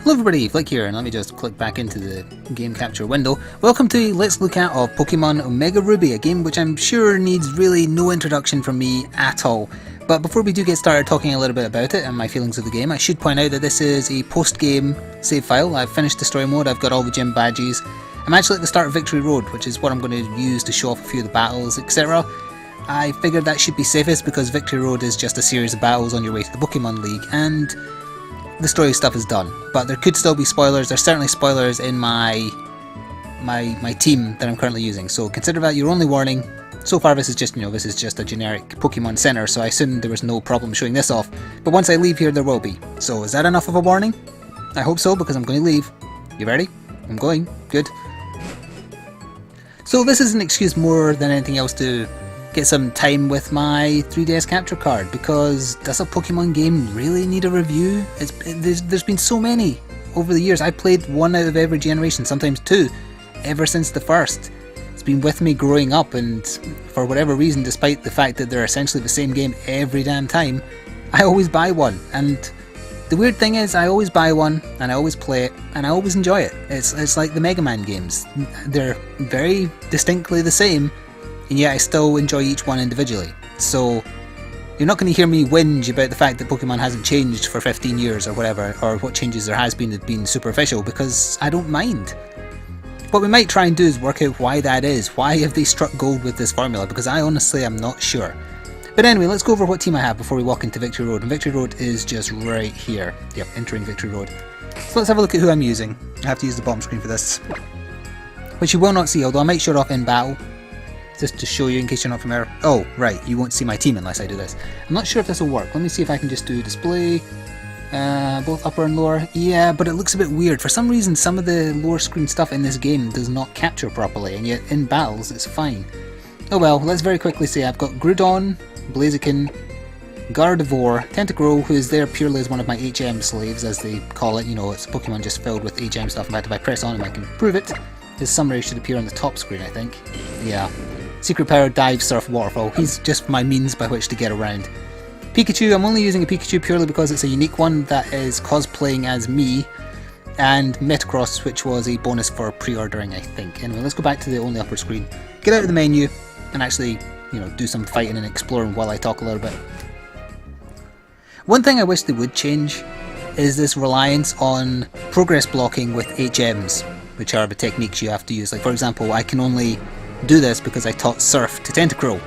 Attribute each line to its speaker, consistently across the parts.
Speaker 1: Hello everybody, Flik here, and let me just click back into the game capture window. Welcome to Let's Look At of Pokemon Omega Ruby, a game which I'm sure needs really no introduction from me at all. But before we do get started talking a little bit about it and my feelings of the game, I should point out that this is a post-game save file. I've finished the story mode, I've got all the gym badges. I'm actually at the start of Victory Road, which is what I'm going to use to show off a few of the battles, etc. I figured that should be safest because Victory Road is just a series of battles on your way to the Pokemon League, and the story stuff is done. But there could still be spoilers. There's certainly spoilers in my team that I'm currently using, so consider that your only warning. So far this is just, this is just a generic Pokemon Center, so I assumed there was no problem showing this off. But once I leave here, there will be. So is that enough of a warning? I hope so, because I'm going to leave. You ready? I'm going. Good. So this is an excuse more than anything else to get some time with my 3DS capture card, because does a Pokemon game really need a review? There's been so many over the years. I played one out of every generation, sometimes two, ever since the first. It's been with me growing up, and for whatever reason, despite the fact that they're essentially the same game every damn time, I always buy one. And the weird thing is, I always buy one, and I always play it, and I always enjoy it. It's like the Mega Man games. They're very distinctly the same, and yet I still enjoy each one individually. So you're not going to hear me whinge about the fact that Pokemon hasn't changed for 15 years or whatever, or what changes there has been have been superficial, because I don't mind. What we might try and do is work out why that is. Why have they struck gold with this formula? Because I honestly am not sure. But anyway, let's go over what team I have before we walk into Victory Road. And Victory Road is just right here. Yep, entering Victory Road. So let's have a look at who I'm using. I have to use the bottom screen for this, which you will not see, although I might show it off in battle, just to show you in case you're not familiar. Oh, right, you won't see my team unless I do this. I'm not sure if this will work. Let me see if I can just do display, both upper and lower. Yeah, but it looks a bit weird. For some reason, some of the lower screen stuff in this game does not capture properly, and yet in battles it's fine. Oh well, let's very quickly say I've got Groudon, Blaziken, Gardevoir, Tentacruel, who is there purely as one of my HM slaves, as they call it. It's a Pokemon just filled with HM stuff. In fact, if I press on him I can prove it. His summary should appear on the top screen, I think. Yeah. Secret Power, Dive, Surf, Waterfall. He's just my means by which to get around. Pikachu, I'm only using a Pikachu purely because it's a unique one that is cosplaying as me. And Metagross, which was a bonus for pre-ordering, I think. Anyway, let's go back to the only upper screen. Get out of the menu and actually, do some fighting and exploring while I talk a little bit. One thing I wish they would change is this reliance on progress blocking with HMs, which are the techniques you have to use. Like, for example, I can only do this because I taught Surf to Tentacruel.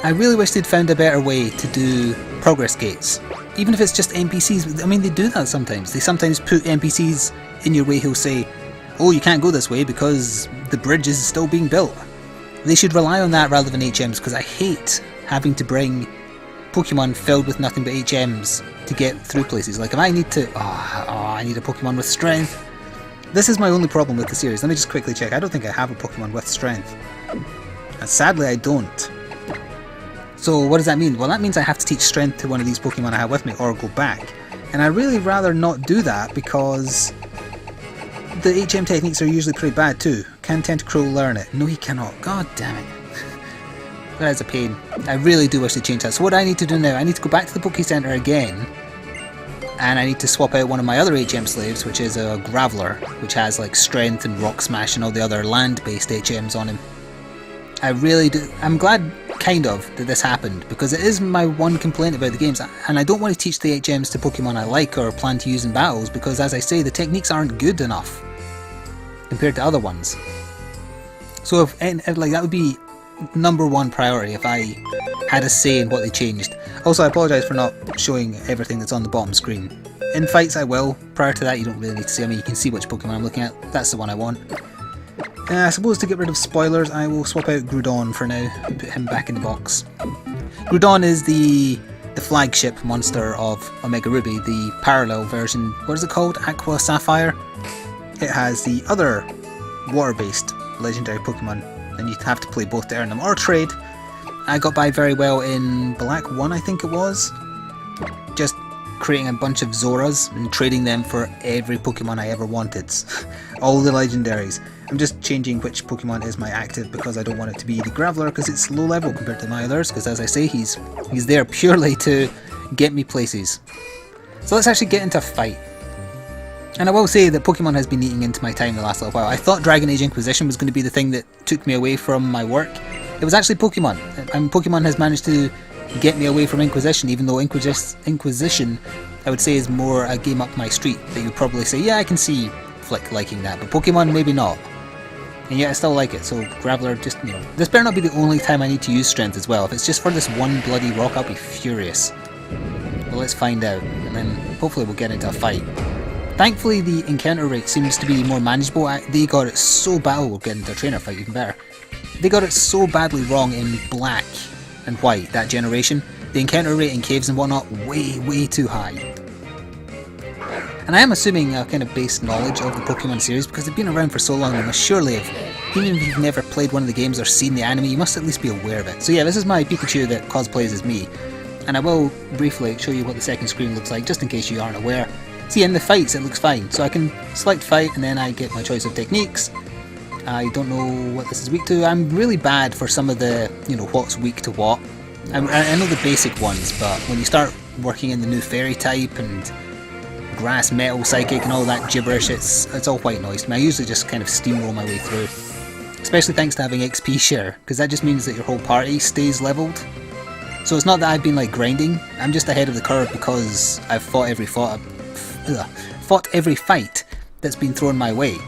Speaker 1: I really wish they'd found a better way to do progress gates. Even if it's just NPCs, I mean, they do that sometimes. They sometimes put NPCs in your way who'll say, oh, you can't go this way because the bridge is still being built. They should rely on that rather than HMs, because I hate having to bring Pokemon filled with nothing but HMs to get through places. Like if I need to, I need a Pokemon with strength. This is my only problem with the series. Let me just quickly check. I don't think I have a Pokemon with strength. And sadly I don't. So what does that mean? Well, that means I have to teach strength to one of these Pokemon I have with me, or go back. And I really rather not do that, because the HM techniques are usually pretty bad too. Can Tentacruel learn it? No, he cannot. God damn it. That is a pain. I really do wish to change that. So what I need to do now, I need to go back to the Poké Center again, and I need to swap out one of my other HM slaves, which is a Graveler, which has like strength and rock smash and all the other land-based HMs on him. I really do. I'm glad, kind of, that this happened, because it is my one complaint about the games, and I don't want to teach the HMs to Pokemon I like or plan to use in battles, because as I say, the techniques aren't good enough compared to other ones. So if that would be number one priority if I had a say in what they changed. Also, I apologise for not showing everything that's on the bottom screen. In fights I will. Prior to that you don't really need to see. I mean, you can see which Pokemon I'm looking at. That's the one I want. I suppose to get rid of spoilers I will swap out Groudon for now and put him back in the box. Groudon is the flagship monster of Omega Ruby, the parallel version. What is it called? Aqua Sapphire? It has the other water-based legendary Pokemon, and you have to play both to earn them, or trade. I got by very well in Black 1, I think it was. Just creating a bunch of Zoras and trading them for every Pokemon I ever wanted. All the legendaries. I'm just changing which Pokemon is my active, because I don't want it to be the Graveler, because it's low level compared to my others, because as I say, he's there purely to get me places. So let's actually get into a fight. And I will say that Pokemon has been eating into my time the last little while. I thought Dragon Age Inquisition was going to be the thing that took me away from my work. It was actually Pokemon, and Pokemon has managed to get me away from Inquisition, even though Inquisition, I would say, is more a game up my street, that you would probably say, yeah, I can see Flik liking that, but Pokemon, maybe not. And yet I still like it, so Graveler, just, you know, this better not be the only time I need to use Strength as well. If it's just for this one bloody rock, I'll be furious. But let's find out, and then hopefully we'll get into a fight. Thankfully, the encounter rate seems to be more manageable. They got it so bad. Oh, we'll get into a trainer fight even better. They got it so badly wrong in Black and White, that generation. The encounter rate in caves and whatnot, way too high. And I am assuming a kind of base knowledge of the Pokemon series, because they've been around for so long, you must surely have, even if you've never played one of the games or seen the anime, you must at least be aware of it. So yeah, this is my Pikachu that cosplays as me, and I will briefly show you what the second screen looks like, just in case you aren't aware. See, in the fights it looks fine, so I can select fight and then I get my choice of techniques. I don't know what this is weak to. I'm really bad for some of the, you know, what's weak to what. I know the basic ones, but when you start working in the new fairy type and grass, metal, psychic and all that gibberish, it's all white noise to me. I usually just kind of steamroll my way through. Especially thanks to having XP share, because that just means that your whole party stays leveled. So it's not that I've been like grinding, I'm just ahead of the curve because I've fought every fight that's been thrown my way.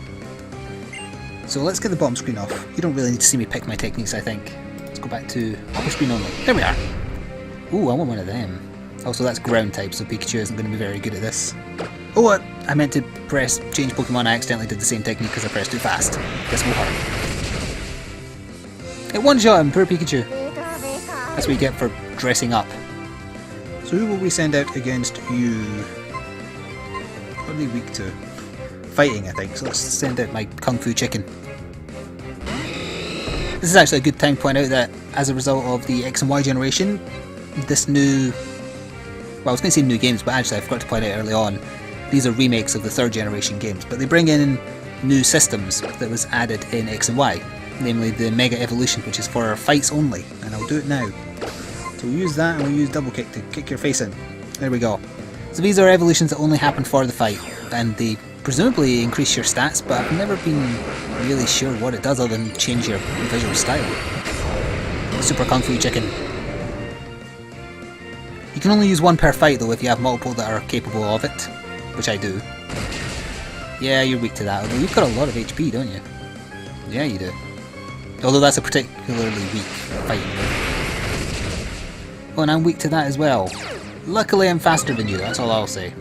Speaker 1: So let's get the bottom screen off. You don't really need to see me pick my techniques, I think. Let's go back to upper screen only. There we are. Ooh, I want one of them. Also, that's ground type, so Pikachu isn't going to be very good at this. Oh, what? I meant to press change Pokemon. I accidentally did the same technique because I pressed too fast. Guess we'll hurt. It one-shot him, poor Pikachu. That's what you get for dressing up. So who will we send out against you? What are they weak to? Fighting, I think. So let's send out my Kung Fu Chicken. This is actually a good time to point out that as a result of the X and Y generation, this new... Well, I was going to say new games, but actually I forgot to point out early on, these are remakes of the third generation games, but they bring in new systems that was added in X and Y, namely the Mega Evolution, which is for fights only, and I'll do it now. So we'll use that, and we'll use double kick to kick your face in. There we go. So these are evolutions that only happen for the fight, and they presumably increase your stats, but I've never been really sure what it does other than change your visual style. Super Kung Fu Chicken. You can only use one per fight though if you have multiple that are capable of it, which I do. Yeah, you're weak to that, although you've got a lot of HP, don't you? Yeah, you do. Although that's a particularly weak fighting move. Oh, and I'm weak to that as well. Luckily I'm faster than you, that's all I'll say.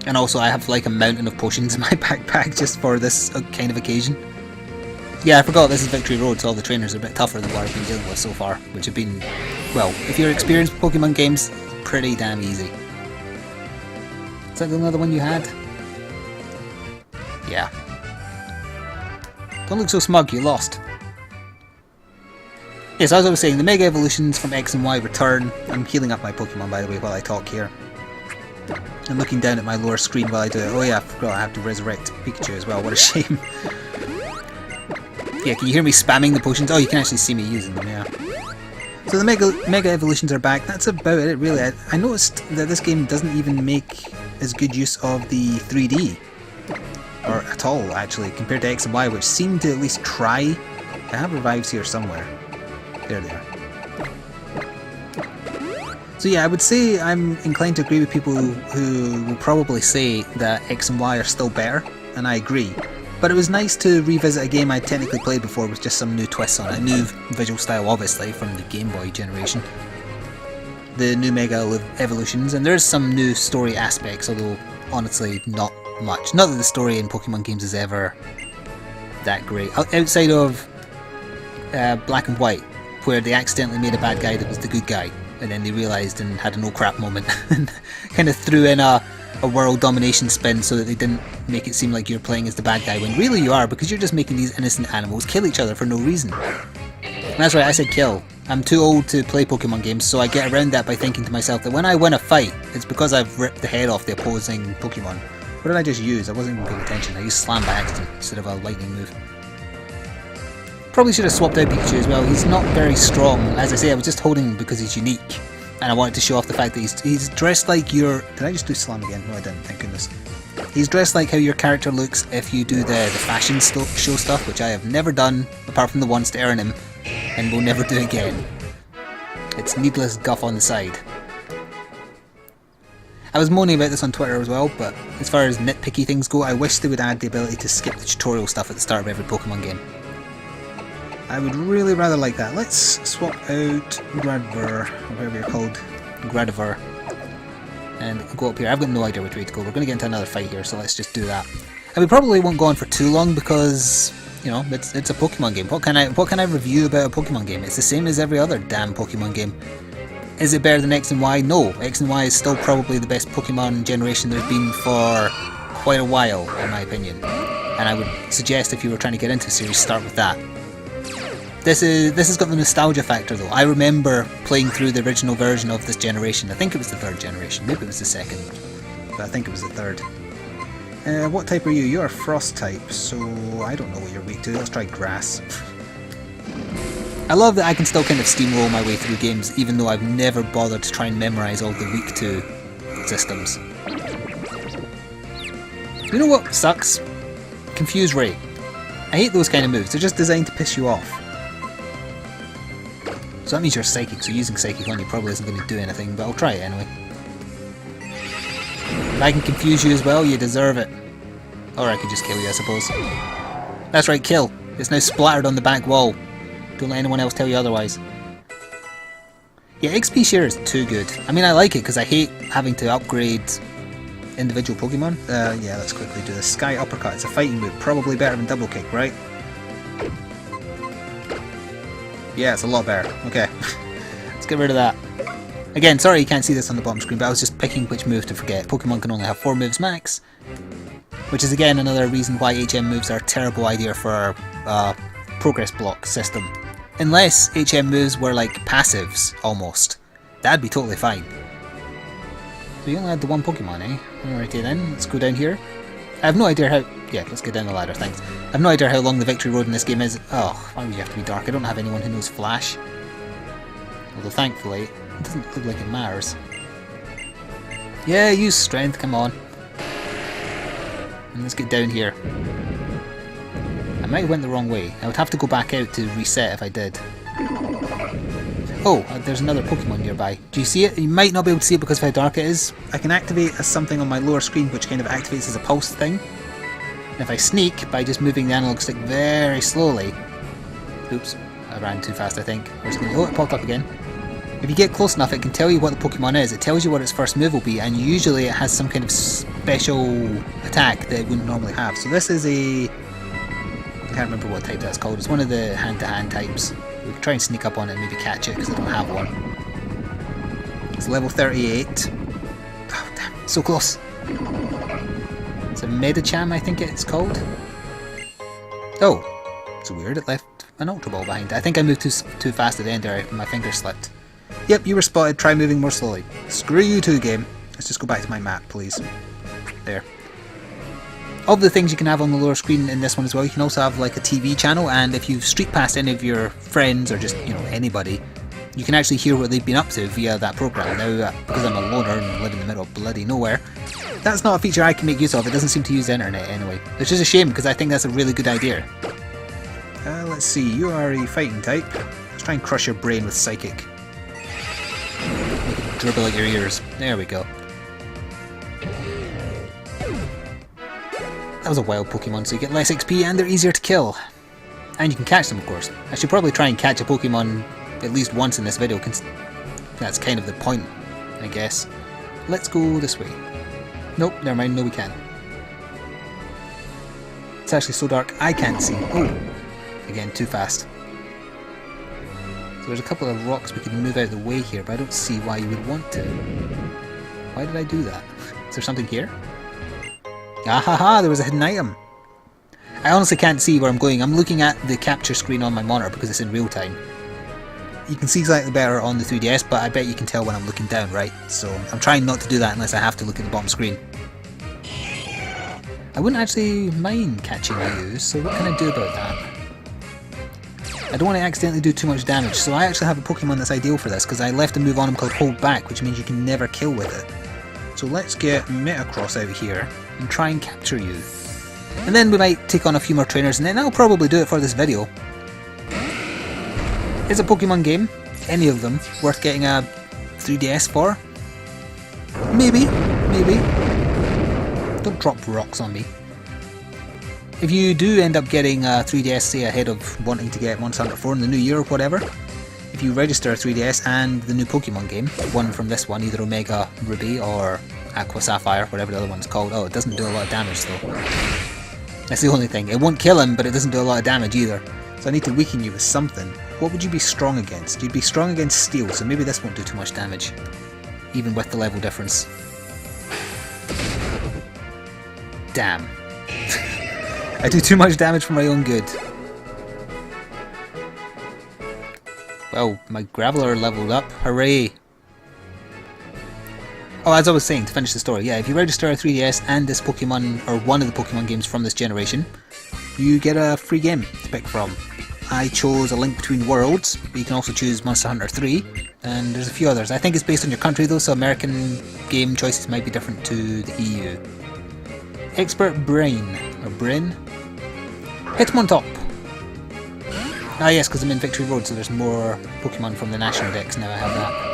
Speaker 1: And also I have like a mountain of potions in my backpack just for this kind of occasion. Yeah, I forgot this is Victory Road, so all the trainers are a bit tougher than what I've been dealing with so far, which have been, well, if you're experienced with Pokemon games, pretty damn easy. Is that another one you had? Yeah. Don't look so smug, you lost. Yes, as I was saying, the Mega Evolutions from X and Y return. I'm healing up my Pokemon, by the way, while I talk here. I'm looking down at my lower screen while I do it. Oh yeah, I forgot I have to resurrect Pikachu as well, what a shame. Yeah, can you hear me spamming the potions? Oh, you can actually see me using them, yeah. So the Mega Evolutions are back. That's about it, really. I noticed that this game doesn't even make as good use of the 3D. Or at all, actually, compared to X and Y, which seem to at least try. I have revives here somewhere. There they are. So yeah, I would say I'm inclined to agree with people who will probably say that X and Y are still better, and I agree. But it was nice to revisit a game I'd technically played before with just some new twists on it. A new visual style, obviously, from the Game Boy generation. The new Mega Evolutions, and there's some new story aspects, although honestly not much. Not that the story in Pokemon games is ever that great. Outside of Black and White, where they accidentally made a bad guy that was the good guy, and then they realised and had an oh crap moment, and kind of threw in a world domination spin so that they didn't make it seem like you're playing as the bad guy, when really you are, because you're just making these innocent animals kill each other for no reason. And that's right, I said kill. I'm too old to play Pokemon games, so I get around that by thinking to myself that when I win a fight, it's because I've ripped the head off the opposing Pokemon. What did I just use? I wasn't even paying attention. I used Slam by accident instead of a lightning move. Probably should have swapped out Pikachu as well. He's not very strong. As I say, I was just holding him because he's unique. And I wanted to show off the fact that he's dressed like your... Did I just do Slam again? No, I didn't, thank goodness. He's dressed like how your character looks if you do the fashion show stuff, which I have never done, apart from the once to earn him, and will never do again. It's needless guff on the side. I was moaning about this on Twitter as well, but as far as nitpicky things go, I wish they would add the ability to skip the tutorial stuff at the start of every Pokemon game. I would really rather like that. Let's swap out Gradivar, or whatever you're called, Gradivar, and go up here. I've got no idea which way to go. We're going to get into another fight here, so let's just do that. And we probably won't go on for too long because, you know, it's a Pokemon game. What can I review about a Pokemon game? It's the same as every other damn Pokemon game. Is it better than X and Y? No. X and Y is still probably the best Pokemon generation there's been for quite a while, in my opinion. And I would suggest if you were trying to get into a series, start with that. This has got the nostalgia factor though. I remember playing through the original version of this generation. I think it was the third generation. Maybe it was the second. But I think it was the third. What type are you? You're a frost type, so I don't know what you're weak to. Let's try grass. I love that I can still kind of steamroll my way through games, even though I've never bothered to try and memorise all the weak to systems. You know what sucks? Confuse Ray. I hate those kind of moves. They're just designed to piss you off. So that means you're Psychic, so using Psychic on you probably isn't going to do anything, but I'll try it anyway. If I can confuse you as well, you deserve it. Or I could just kill you, I suppose. That's right, kill. It's now splattered on the back wall. Don't let anyone else tell you otherwise. Yeah, XP share is too good. I mean, I like it because I hate having to upgrade individual Pokemon. Yeah, let's quickly do this. Sky Uppercut. It's a fighting move. Probably better than Double Kick, right? Yeah, it's a lot better. Okay. Let's get rid of that. Again, sorry you can't see this on the bottom screen, but I was just picking which move to forget. Pokemon can only have 4 moves max, which is again another reason why HM moves are a terrible idea for our progress block system. Unless HM moves were like passives, almost. That'd be totally fine. So you only had the one Pokemon, eh? Alrighty then, let's go down here. I have no idea how... Yeah, let's get down the ladder, thanks. I have no idea how long the victory road in this game is. Oh, why would you have to be dark? I don't have anyone who knows Flash. Although thankfully, it doesn't look like it matters. Yeah, use strength, come on. And let's get down here. I might have went the wrong way. I would have to go back out to reset if I did. Oh, there's another Pokemon nearby. Do you see it? You might not be able to see it because of how dark it is. I can activate as something on my lower screen which kind of activates as a pulse thing. And if I sneak by just moving the analog stick very slowly... Oops, I ran too fast I think. Oh, it popped up again. If you get close enough it can tell you what the Pokemon is. It tells you what its first move will be, and usually it has some kind of special attack that it wouldn't normally have. So this is a... I can't remember what type that's called. It's one of the hand-to-hand types. We could try and sneak up on it and maybe catch it because I don't have one. It's level 38. Oh damn, so close. It's a Medicham I think it's called. Oh, it's weird, it left an Ultra Ball behind. I think I moved too fast at the end there and my finger slipped. Yep, you were spotted, try moving more slowly. Screw you too, game. Let's just go back to my map, please. There. Of the things you can have on the lower screen in this one as well, you can also have like a TV channel, and if you streak past any of your friends or just, you know, anybody, you can actually hear what they've been up to via that program. Now, because I'm a loner and live in the middle of bloody nowhere, that's not a feature I can make use of. It doesn't seem to use the internet anyway, which is a shame because I think that's a really good idea. Let's see, you are a fighting type. Let's try and crush your brain with Psychic. Make it dribble out your ears. There we go. That was a wild Pokemon, so you get less XP and they're easier to kill. And you can catch them, of course. I should probably try and catch a Pokemon at least once in this video, because that's kind of the point, I guess. Let's go this way. Nope, never mind, no we can't. It's actually so dark, I can't see. Oh, again, too fast. So there's a couple of rocks we can move out of the way here, but I don't see why you would want to. Why did I do that? Is there something here? Ahaha, there was a hidden item. I honestly can't see where I'm going. I'm looking at the capture screen on my monitor because it's in real time. You can see slightly better on the 3DS, but I bet you can tell when I'm looking down, right? So I'm trying not to do that unless I have to look at the bottom screen. I wouldn't actually mind catching you, so what can I do about that? I don't want to accidentally do too much damage, so I actually have a Pokemon that's ideal for this because I left a move on him called Hold Back, which means you can never kill with it. So let's get Metacross out here and try and capture you. And then we might take on a few more trainers, and then I'll probably do it for this video. Is a Pokemon game, any of them, worth getting a 3DS for? Maybe, maybe. Don't drop rocks on me. If you do end up getting a 3DS, say ahead of wanting to get Monster Hunter 4 in the new year or whatever, if you register a 3DS and the new Pokemon game, one from this one, either Omega Ruby or Aqua Sapphire, whatever the other one's called. Oh, it doesn't do a lot of damage though. That's the only thing. It won't kill him, but it doesn't do a lot of damage either. So I need to weaken you with something. What would you be strong against? You'd be strong against steel, so maybe this won't do too much damage, even with the level difference. Damn. I do too much damage for my own good. Well, my Graveler leveled up. Hooray! Oh, as I was saying, to finish the story, yeah, if you register a 3DS and this Pokemon, or one of the Pokemon games from this generation, you get a free game to pick from. I chose A Link Between Worlds, but you can also choose Monster Hunter 3, and there's a few others. I think it's based on your country though, so American game choices might be different to the EU. Expert Brain, or Brain? Hitmontop! Ah yes, because I'm in Victory Road, so there's more Pokemon from the National Dex now I have that.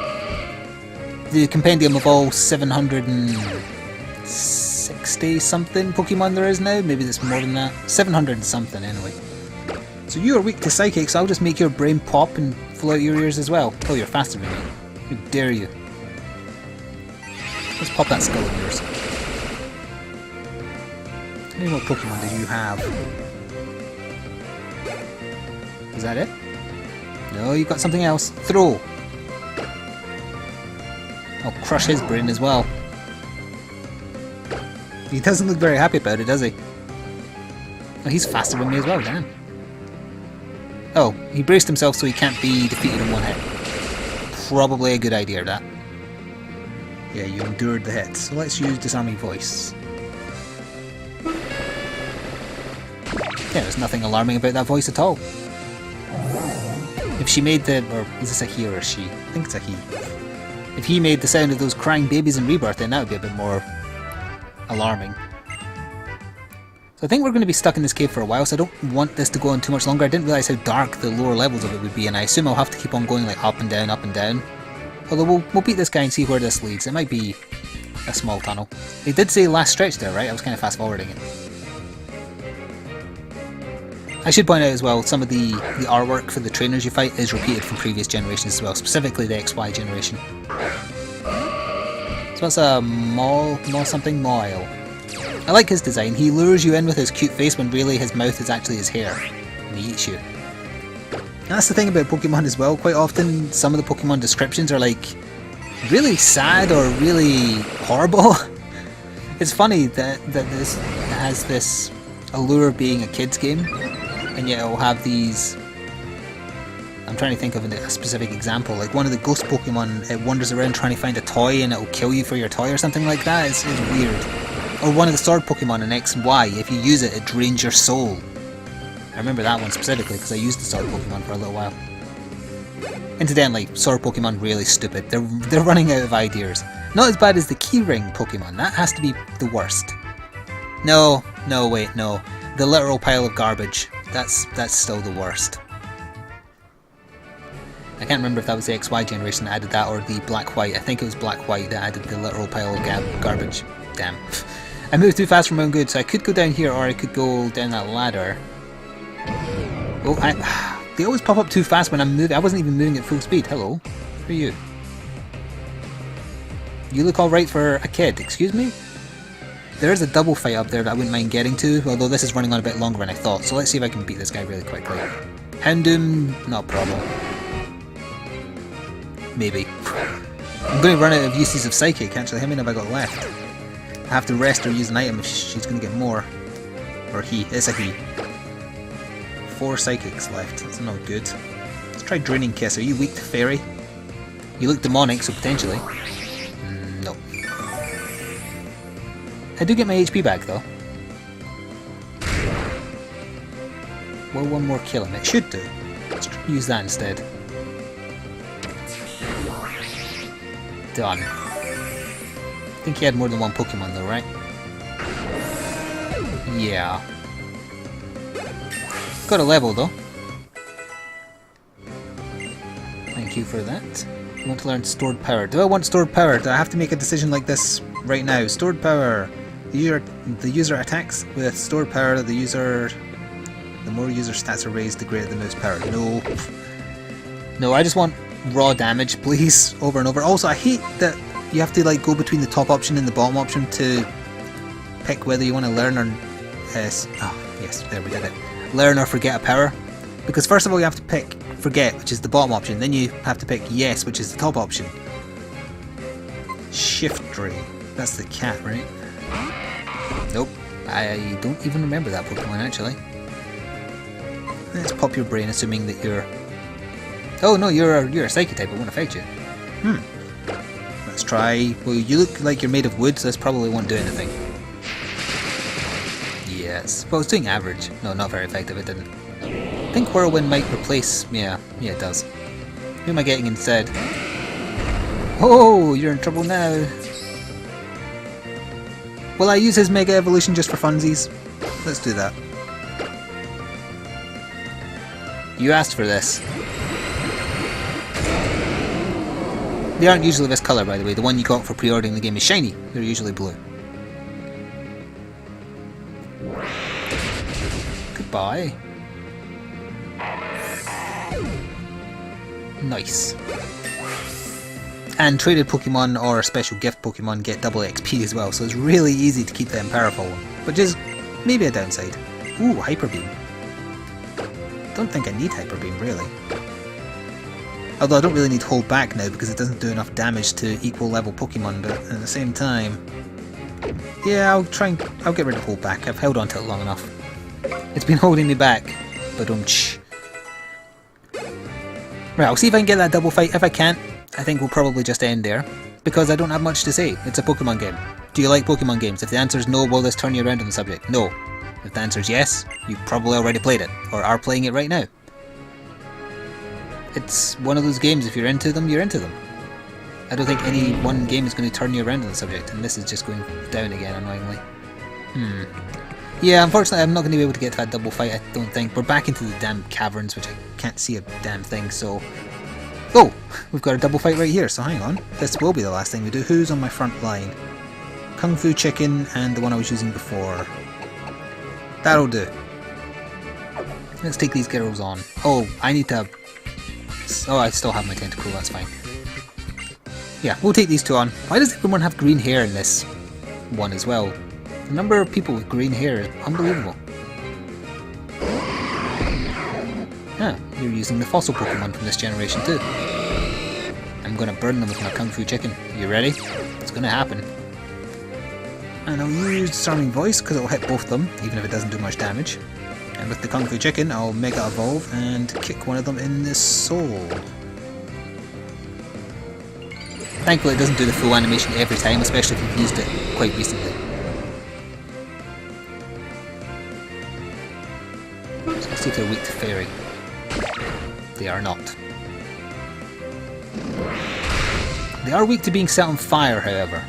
Speaker 1: The compendium of all 760 something Pokemon there is now, maybe there's more than that. 700 something anyway. So you are weak to Psychic, so I'll just make your brain pop and flow out your ears as well. Oh, you're faster than me. How dare you. Let's pop that skull of yours. How many more Pokemon do you have? Is that it? No, you've got something else. Throw! I'll crush his brain as well. He doesn't look very happy about it, does he? Oh, he's faster than me as well, damn. Oh, he braced himself so he can't be defeated in one hit. Probably a good idea, that. Yeah, you endured the hit. So let's use Disarming Voice. Yeah, there's nothing alarming about that voice at all. If she made the... or is this a he or a she? I think it's a he. If he made the sound of those crying babies in Rebirth, then that would be a bit more alarming. So I think we're going to be stuck in this cave for a while, so I don't want this to go on too much longer. I didn't realise how dark the lower levels of it would be, and I assume I'll have to keep on going like up and down, up and down. Although we'll beat this guy and see where this leads. It might be a small tunnel. They did say last stretch there, right? I was kind of fast forwarding it. I should point out as well, some of the artwork for the trainers you fight is repeated from previous generations as well, specifically the XY generation. So that's a Maul something? Moyle. I like his design. He lures you in with his cute face when really his mouth is actually his hair, and he eats you. And that's the thing about Pokemon as well, quite often some of the Pokemon descriptions are like really sad or really horrible. It's funny that this has this allure of being a kid's game, and yet it will have these... I'm trying to think of a specific example, like one of the ghost Pokemon, it wanders around trying to find a toy and it will kill you for your toy or something like that. It's weird. Or one of the sword Pokemon in X and Y, if you use it, it drains your soul. I remember that one specifically because I used the sword Pokemon for a little while. Incidentally, sword Pokemon really stupid. They're running out of ideas. Not as bad as the Keyring Pokemon, that has to be the worst. No, wait, no. The literal pile of garbage. That's still the worst. I can't remember if that was the XY generation that added that or the black-white. I think it was black-white that added the literal pile of garbage. Damn. I moved too fast for my own good, so I could go down here or I could go down that ladder. Oh, they always pop up too fast when I'm moving. I wasn't even moving at full speed. Hello. Who are you? You look alright for a kid. Excuse me? There is a double fight up there that I wouldn't mind getting to, although this is running on a bit longer than I thought, so let's see if I can beat this guy really quickly. Houndoom, not a problem. Maybe. I'm going to run out of uses of Psychic, actually. How many have I got left? I have to rest or use an item if she's going to get more. Or he. It's a he. 4 Psychics left. That's not good. Let's try Draining Kiss. Are you weak to Fairy? You look demonic, so potentially. No. I do get my HP back, though. Will one more kill him? It should do. Let's use that instead. Done. think he had more than one Pokemon though, right? Yeah. Got a level though. Thank you for that. I want to learn stored power. Do I want stored power? Do I have to make a decision like this right now? Stored power. The user attacks with stored power. The more user stats are raised, the greater the move's power. No. No, I just want raw damage, please, over and over. Also, I hate that you have to like go between the top option and the bottom option to pick whether you want to learn or... oh, yes, there we did it. Learn or forget a power. Because first of all you have to pick forget, which is the bottom option. Then you have to pick yes, which is the top option. Shiftry. That's the cat, right? Nope. I don't even remember that Pokemon, actually. Let's pop your brain, assuming that you're... Oh no, you're a Psychic type, it won't affect you. Let's try... Well, you look like you're made of wood, so this probably won't do anything. Yes. Well, it's doing average. No, not very effective, it didn't. I think Whirlwind might replace... Yeah, it does. Who am I getting instead? Oh, you're in trouble now. Will I use his Mega Evolution just for funsies? Let's do that. You asked for this. They aren't usually this colour, by the way. The one you got for pre-ordering the game is shiny. They're usually blue. Goodbye. Nice. And traded Pokemon or special gift Pokemon get double XP as well, so it's really easy to keep them powerful, which is maybe a downside. Ooh, Hyper Beam. Don't think I need Hyper Beam, really. Although I don't really need Hold Back now because it doesn't do enough damage to equal level Pokemon, but at the same time... Yeah, I'll get rid of Hold Back. I've held on to it long enough. It's been holding me back. Ba-dum-tsh. Right, I'll see if I can get that double fight. If I can't, I think we'll probably just end there, because I don't have much to say. It's a Pokemon game. Do you like Pokemon games? If the answer is no, will this turn you around on the subject? No. If the answer is yes, you've probably already played it, or are playing it right now. It's one of those games, if you're into them, you're into them. I don't think any one game is going to turn you around on the subject, and this is just going down again, annoyingly. Yeah, unfortunately I'm not going to be able to get to that double fight, I don't think. We're back into the damn caverns, which I can't see a damn thing, so... Oh! We've got a double fight right here, so hang on. This will be the last thing we do. Who's on my front line? Kung Fu Chicken and the one I was using before. That'll do. Let's take these girls on. Oh, I need to... Oh, I still have my tentacle, that's fine. Yeah, we'll take these two on. Why does everyone have green hair in this one as well? The number of people with green hair is unbelievable. Ah, you're using the fossil Pokemon from this generation too. I'm gonna burn them with my Kung Fu Chicken. You ready? It's gonna happen. And I'll use Disarming Voice because it'll hit both of them, even if it doesn't do much damage. And with the Kung Fu Chicken, I'll Mega Evolve and kick one of them in the soul. Thankfully it doesn't do the full animation every time, especially if you've used it quite recently. So let's see if they're weak to Fairy. They are not. They are weak to being set on fire, however.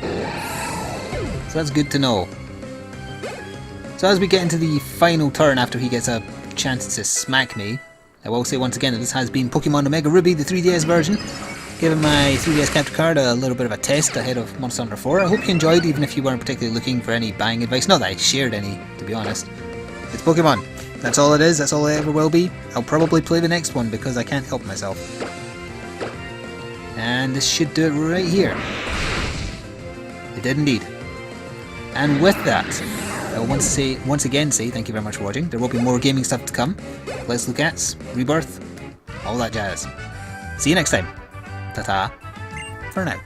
Speaker 1: So that's good to know. So as we get into the final turn after he gets a chance to smack me, I will say once again that this has been Pokemon Omega Ruby, the 3DS version. Giving my 3DS capture card a little bit of a test ahead of Monster Hunter 4. I hope you enjoyed, even if you weren't particularly looking for any buying advice. Not that I shared any, to be honest. It's Pokemon. That's all it is, that's all it ever will be. I'll probably play the next one because I can't help myself. And this should do it right here. It did indeed. And with that, I will once again say thank you very much for watching. There will be more gaming stuff to come. Let's Look At, Rebirth, all that jazz. See you next time. Ta-ta for now.